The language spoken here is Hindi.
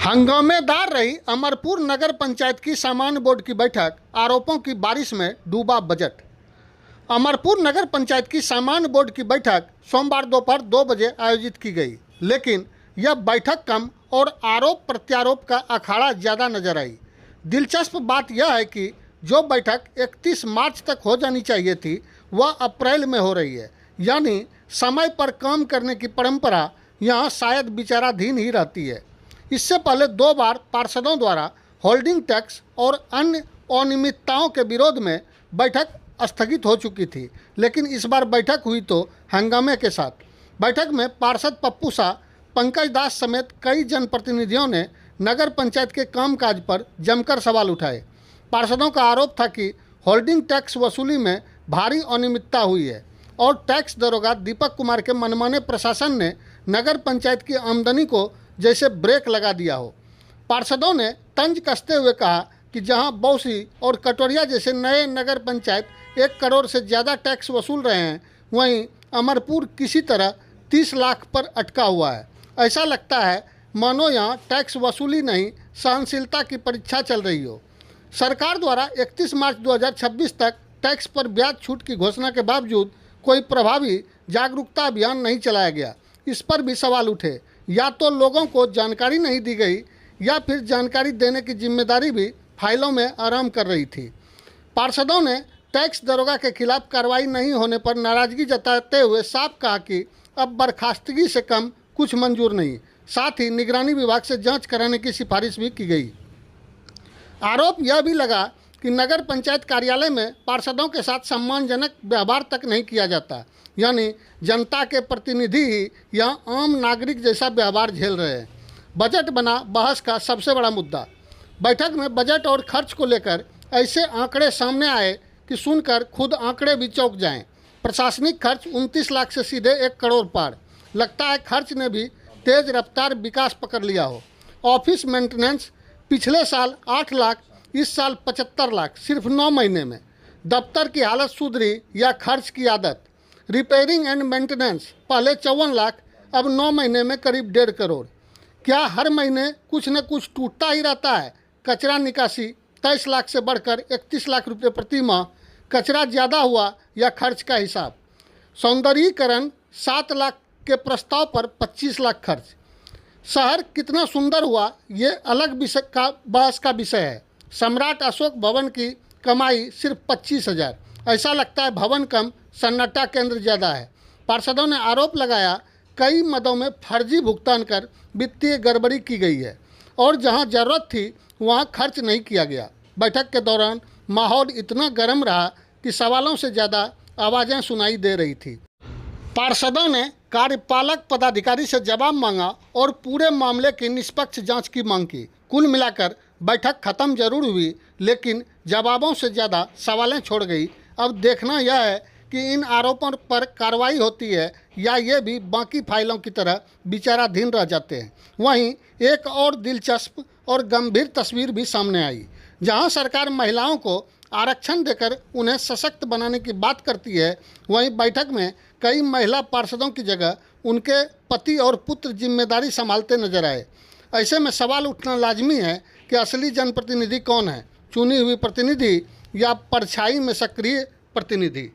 हंगामेदार रही अमरपुर नगर पंचायत की सामान्य बोर्ड की बैठक। आरोपों की बारिश में डूबा बजट। अमरपुर नगर पंचायत की सामान्य बोर्ड की बैठक सोमवार दोपहर 2 बजे आयोजित की गई, लेकिन यह बैठक कम और आरोप प्रत्यारोप का अखाड़ा ज़्यादा नजर आई। दिलचस्प बात यह है कि जो बैठक 31 मार्च तक हो जानी चाहिए थी वह अप्रैल में हो रही है, यानी समय पर काम करने की परंपरा यहाँ शायद विचाराधीन ही रहती है। इससे पहले 2 बार पार्षदों द्वारा होल्डिंग टैक्स और अन्य अनियमितताओं के विरोध में बैठक स्थगित हो चुकी थी, लेकिन इस बार बैठक हुई तो हंगामे के साथ। बैठक में पार्षद पप्पू शाह, पंकज दास समेत कई जनप्रतिनिधियों ने नगर पंचायत के कामकाज पर जमकर सवाल उठाए। पार्षदों का आरोप था कि होल्डिंग टैक्स वसूली में भारी अनियमितता हुई है और टैक्स दरोगा दीपक कुमार के मनमाने प्रशासन ने नगर पंचायत की आमदनी को जैसे ब्रेक लगा दिया हो। पार्षदों ने तंज कसते हुए कहा कि जहां बौसी और कटोरिया जैसे नए नगर पंचायत 1 करोड़ से ज़्यादा टैक्स वसूल रहे हैं, वहीं अमरपुर किसी तरह 30 लाख पर अटका हुआ है। ऐसा लगता है मानो यहाँ टैक्स वसूली नहीं, सहनशीलता की परीक्षा चल रही हो। सरकार द्वारा 31 मार्च 2026 तक टैक्स पर ब्याज छूट की घोषणा के बावजूद कोई प्रभावी जागरूकता अभियान नहीं चलाया गया। इस पर भी सवाल उठे। या तो लोगों को जानकारी नहीं दी गई या फिर जानकारी देने की जिम्मेदारी भी फाइलों में आराम कर रही थी। पार्षदों ने टैक्स दरोगा के खिलाफ कार्रवाई नहीं होने पर नाराजगी जताते हुए साफ कहा कि अब बर्खास्तगी से कम कुछ मंजूर नहीं। साथ ही निगरानी विभाग से जांच कराने की सिफारिश भी की गई। आरोप यह भी लगा कि नगर पंचायत कार्यालय में पार्षदों के साथ सम्मानजनक व्यवहार तक नहीं किया जाता, यानी जनता के प्रतिनिधि ही यहाँ आम नागरिक जैसा व्यवहार झेल रहे हैं। बजट बना बहस का सबसे बड़ा मुद्दा। बैठक में बजट और खर्च को लेकर ऐसे आंकड़े सामने आए कि सुनकर खुद आंकड़े भी चौंक जाएं। प्रशासनिक खर्च 29 लाख से सीधे 1 करोड़ पार। लगता है खर्च ने भी तेज रफ्तार विकास पकड़ लिया हो। ऑफिस मेंटेनेंस पिछले साल 8 लाख, इस साल 75 लाख, सिर्फ 9 महीने में। दफ्तर की हालत सुधरी या खर्च की आदत। रिपेयरिंग एंड मेंटेनेंस पहले 54 लाख, अब 9 महीने में करीब 1.5 करोड़। क्या हर महीने कुछ न कुछ टूटता ही रहता है? कचरा निकासी 23 लाख से बढ़कर 31 लाख रुपये प्रति माह। कचरा ज़्यादा हुआ या खर्च का हिसाब? सौंदर्यीकरण 7 लाख के प्रस्ताव पर 25 लाख खर्च। शहर कितना सुंदर हुआ ये अलग विषय का बहस का विषय है। सम्राट अशोक भवन की कमाई सिर्फ 25,000। ऐसा लगता है भवन कम, सन्नाटा केंद्र ज़्यादा है। पार्षदों ने आरोप लगाया कई मदों में फर्जी भुगतान कर वित्तीय गड़बड़ी की गई है और जहां ज़रूरत थी वहां खर्च नहीं किया गया। बैठक के दौरान माहौल इतना गर्म रहा कि सवालों से ज़्यादा आवाज़ें सुनाई दे रही थी। पार्षदों ने कार्यपालक पदाधिकारी से जवाब मांगा और पूरे मामले की निष्पक्ष जांच की मांग की। कुल मिलाकर बैठक खत्म जरूर हुई, लेकिन जवाबों से ज़्यादा सवालें छोड़ गई। अब देखना यह है कि इन आरोपों पर कार्रवाई होती है या ये भी बाकी फाइलों की तरह विचाराधीन रह जाते हैं। वहीं एक और दिलचस्प और गंभीर तस्वीर भी सामने आई। जहां सरकार महिलाओं को आरक्षण देकर उन्हें सशक्त बनाने की बात करती है, वहीं बैठक में कई महिला पार्षदों की जगह उनके पति और पुत्र जिम्मेदारी संभालते नजर आए। ऐसे में सवाल उठना लाजमी है कि असली जनप्रतिनिधि कौन है, चुनी हुई प्रतिनिधि या परछाई में सक्रिय प्रतिनिधि।